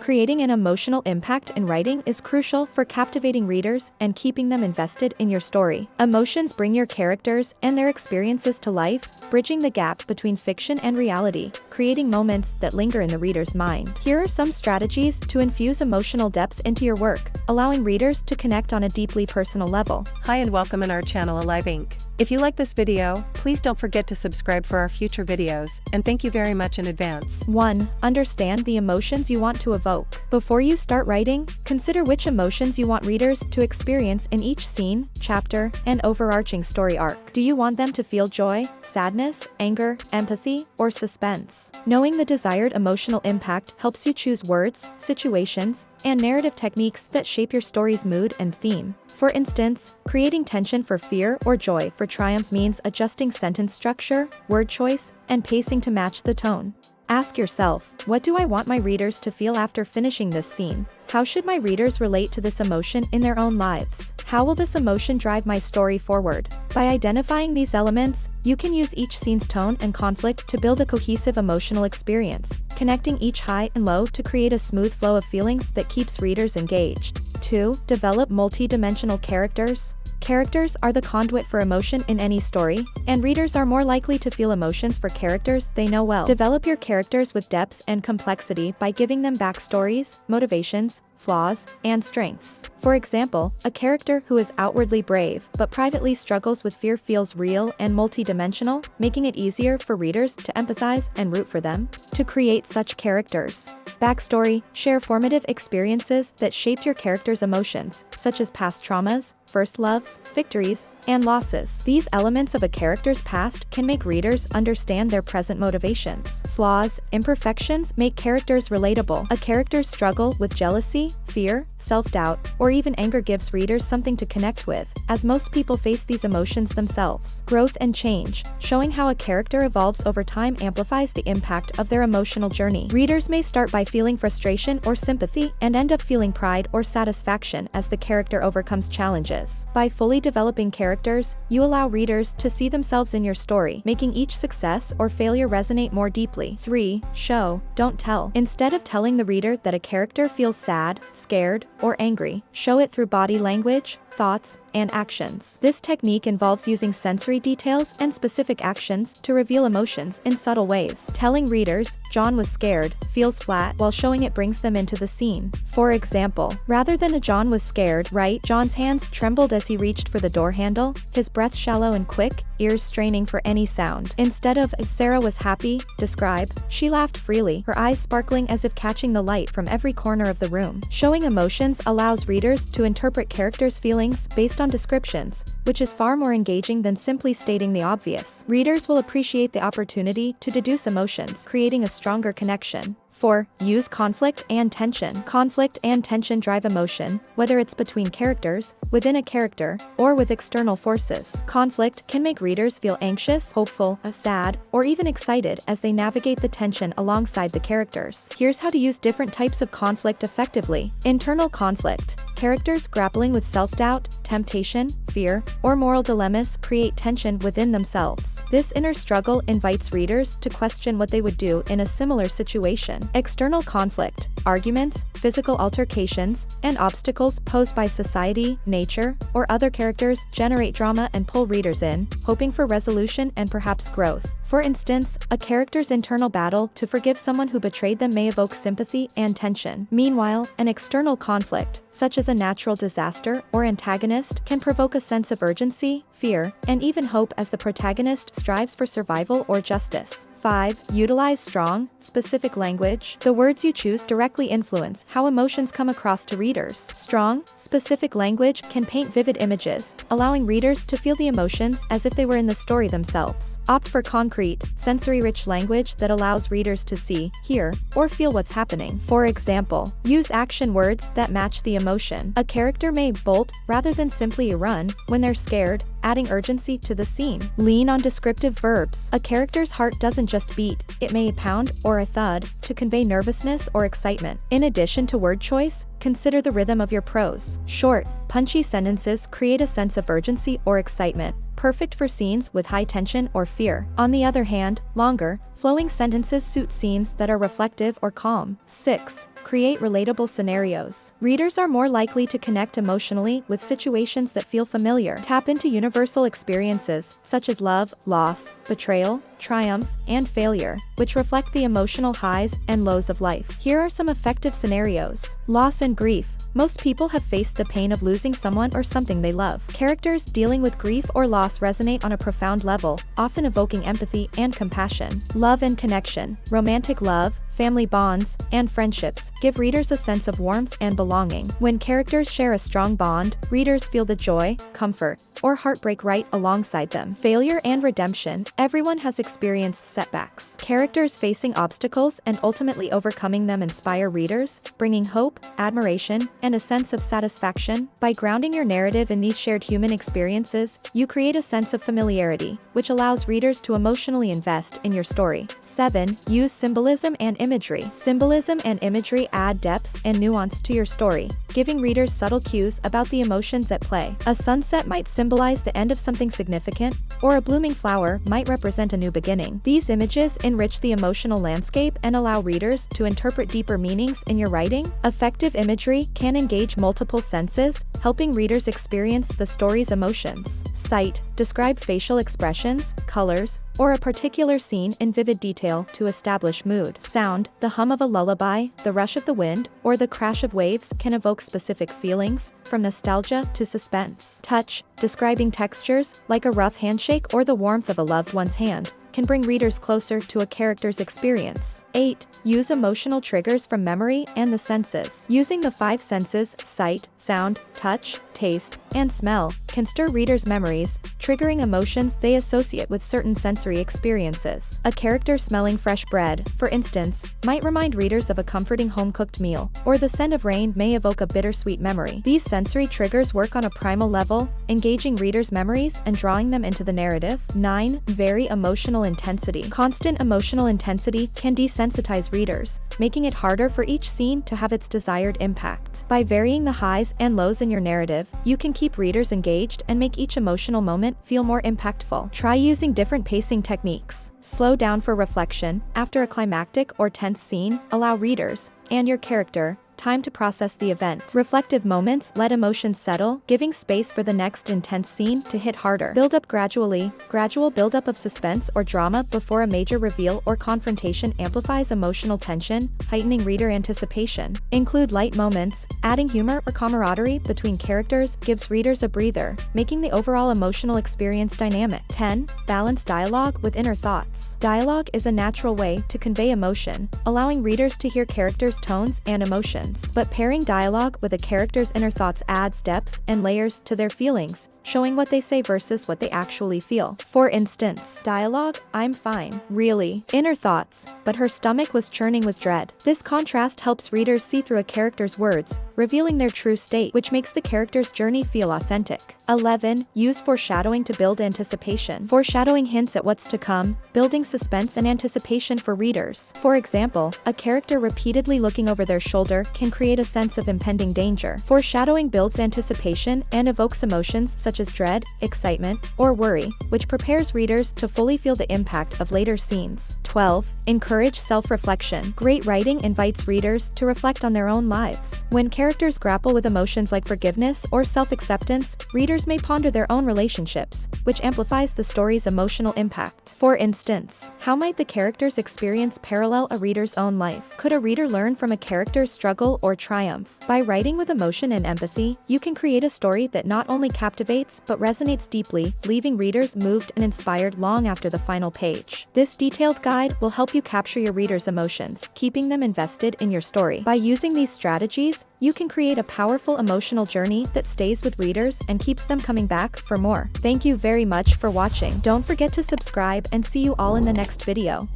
Creating an emotional impact in writing is crucial for captivating readers and keeping them invested in your story. Emotions bring your characters and their experiences to life, bridging the gap between fiction and reality, creating moments that linger in the reader's mind. Here are some strategies to infuse emotional depth into your work, allowing readers to connect on a deeply personal level. Hi and welcome in our channel Alive Inc. If you like this video, please don't forget to subscribe for our future videos, and thank you very much in advance. 1. Understand the emotions you want to evoke. Before you start writing, consider which emotions you want readers to experience in each scene, chapter, and overarching story arc. Do you want them to feel joy, sadness, anger, empathy, or suspense? Knowing the desired emotional impact helps you choose words, situations, and narrative techniques that shape your story's mood and theme. For instance, creating tension for fear or joy for triumph means adjusting sentence structure, word choice, and pacing to match the tone. Ask yourself, what do I want my readers to feel after finishing this scene? How should my readers relate to this emotion in their own lives? How will this emotion drive my story forward? By identifying these elements, you can use each scene's tone and conflict to build a cohesive emotional experience, connecting each high and low to create a smooth flow of feelings that keeps readers engaged. 2. Develop multi-dimensional characters. Characters are the conduit for emotion in any story, and readers are more likely to feel emotions for characters they know well. Develop your characters with depth and complexity by giving them backstories, motivations, flaws, and strengths. For example, a character who is outwardly brave but privately struggles with fear feels real and multidimensional, making it easier for readers to empathize and root for them. To create such characters. Backstory: share formative experiences that shaped your character's emotions, such as past traumas, first loves, victories, and losses. These elements of a character's past can make readers understand their present motivations. Flaws: imperfections make characters relatable. A character's struggle with jealousy, fear, self-doubt, or even anger gives readers something to connect with, as most people face these emotions themselves. Growth and change: showing how a character evolves over time amplifies the impact of their emotional journey. Readers may start by feeling frustration or sympathy and end up feeling pride or satisfaction as the character overcomes challenges. By fully developing characters, you allow readers to see themselves in your story, making each success or failure resonate more deeply. 3. Show, don't tell. Instead of telling the reader that a character feels sad, scared, or angry, show it through body language, thoughts, and actions. This technique involves using sensory details and specific actions to reveal emotions in subtle ways. Telling readers, "John was scared," feels flat, while showing it brings them into the scene. For example, rather than a "John was scared," write, "John's hands trembled as he reached for the door handle, his breath shallow and quick, ears straining for any sound." Instead of "Sarah was happy," describe, "She laughed freely, her eyes sparkling as if catching the light from every corner of the room." Showing emotions allows readers to interpret characters' feelings based on descriptions, which is far more engaging than simply stating the obvious. Readers will appreciate the opportunity to deduce emotions, creating a stronger connection. 4. Use conflict and tension. Conflict and tension drive emotion, whether it's between characters, within a character, or with external forces. Conflict can make readers feel anxious, hopeful, sad, or even excited as they navigate the tension alongside the characters. Here's how to use different types of conflict effectively. Internal conflict. Characters grappling with self-doubt, temptation, fear, or moral dilemmas create tension within themselves. This inner struggle invites readers to question what they would do in a similar situation. External conflict: arguments, physical altercations, and obstacles posed by society, nature, or other characters generate drama and pull readers in, hoping for resolution and perhaps growth. For instance, a character's internal battle to forgive someone who betrayed them may evoke sympathy and tension. Meanwhile, an external conflict, such as a natural disaster or antagonist, can provoke a sense of urgency, fear, and even hope as the protagonist strives for survival or justice. 5. Utilize strong, specific language. The words you choose directly influence how emotions come across to readers. Strong, specific language can paint vivid images, allowing readers to feel the emotions as if they were in the story themselves. Opt for concrete, sensory-rich language that allows readers to see, hear, or feel what's happening. For example, use action words that match the emotion. A character may bolt rather than simply run when they're scared, adding urgency to the scene. Lean on descriptive verbs. A character's heart doesn't just beat, it may pound or a thud to convey nervousness or excitement. In addition to word choice, consider the rhythm of your prose. Short, punchy sentences create a sense of urgency or excitement, perfect for scenes with high tension or fear. On the other hand, longer, Flowing sentences suit scenes that are reflective or calm. 6. Create relatable scenarios. Readers are more likely to connect emotionally with situations that feel familiar. Tap into universal experiences, such as love, loss, betrayal, triumph, and failure, which reflect the emotional highs and lows of life. Here are some effective scenarios. Loss and grief. Most people have faced the pain of losing someone or something they love. Characters dealing with grief or loss resonate on a profound level, often evoking empathy and compassion. Love and connection. Romantic love, family bonds, and friendships give readers a sense of warmth and belonging. When characters share a strong bond, readers feel the joy, comfort, or heartbreak right alongside them. Failure and redemption. Everyone has experienced setbacks. Characters facing obstacles and ultimately overcoming them inspire readers, bringing hope, admiration, and a sense of satisfaction. By grounding your narrative in these shared human experiences, you create a sense of familiarity, which allows readers to emotionally invest in your story. 7. Use symbolism and imagery. Symbolism and imagery add depth and nuance to your story, giving readers subtle cues about the emotions at play. A sunset might symbolize the end of something significant, or a blooming flower might represent a new beginning. These images enrich the emotional landscape and allow readers to interpret deeper meanings in your writing. Effective imagery can engage multiple senses, helping readers experience the story's emotions. Sight. Describe facial expressions, colors, or a particular scene in vivid detail to establish mood. Sound. The hum of a lullaby, the rush of the wind, or the crash of waves can evoke specific feelings, from nostalgia to suspense. Touch. Describing textures, like a rough handshake or the warmth of a loved one's hand, can bring readers closer to a character's experience. 8. Use emotional triggers from memory and the senses. Using the 5 senses, sight, sound, touch, taste, and smell, can stir readers' memories, triggering emotions they associate with certain sensory experiences. A character smelling fresh bread, for instance, might remind readers of a comforting home-cooked meal, or the scent of rain may evoke a bittersweet memory. These sensory triggers work on a primal level, engaging readers' memories and drawing them into the narrative. 9. Vary emotional intensity. Constant emotional intensity can desensitize readers, making it harder for each scene to have its desired impact. By varying the highs and lows in your narrative, you can keep readers engaged and make each emotional moment feel more impactful. Try using different pacing techniques. Slow down for reflection. After a climactic or tense scene, allow readers, and your character, time to process the event. Reflective moments let emotions settle, giving space for the next intense scene to hit harder. Build up gradually. Gradual buildup of suspense or drama before a major reveal or confrontation amplifies emotional tension, heightening reader anticipation. Include light moments. Adding humor or camaraderie between characters gives readers a breather, making the overall emotional experience dynamic. 10. Balance dialogue with inner thoughts. Dialogue is a natural way to convey emotion, allowing readers to hear characters' tones and emotions. But pairing dialogue with a character's inner thoughts adds depth and layers to their feelings, showing what they say versus what they actually feel. For instance, dialogue, "I'm fine." Really? Inner thoughts, "But her stomach was churning with dread." This contrast helps readers see through a character's words, revealing their true state, which makes the character's journey feel authentic. 11. Use foreshadowing to build anticipation. Foreshadowing hints at what's to come, building suspense and anticipation for readers. For example, a character repeatedly looking over their shoulder can create a sense of impending danger. Foreshadowing builds anticipation and evokes emotions such as dread, excitement, or worry, which prepares readers to fully feel the impact of later scenes. 12. Encourage self-reflection. Great writing invites readers to reflect on their own lives. When characters grapple with emotions like forgiveness or self-acceptance, readers may ponder their own relationships, which amplifies the story's emotional impact. For instance, how might the character's experience parallel a reader's own life? Could a reader learn from a character's struggle or triumph? By writing with emotion and empathy, you can create a story that not only captivates but resonates deeply, leaving readers moved and inspired long after the final page. This detailed guide will help you capture your readers' emotions, keeping them invested in your story. By using these strategies, you can create a powerful emotional journey that stays with readers and keeps them coming back for more. Thank you very much for watching. Don't forget to subscribe and see you all in the next video.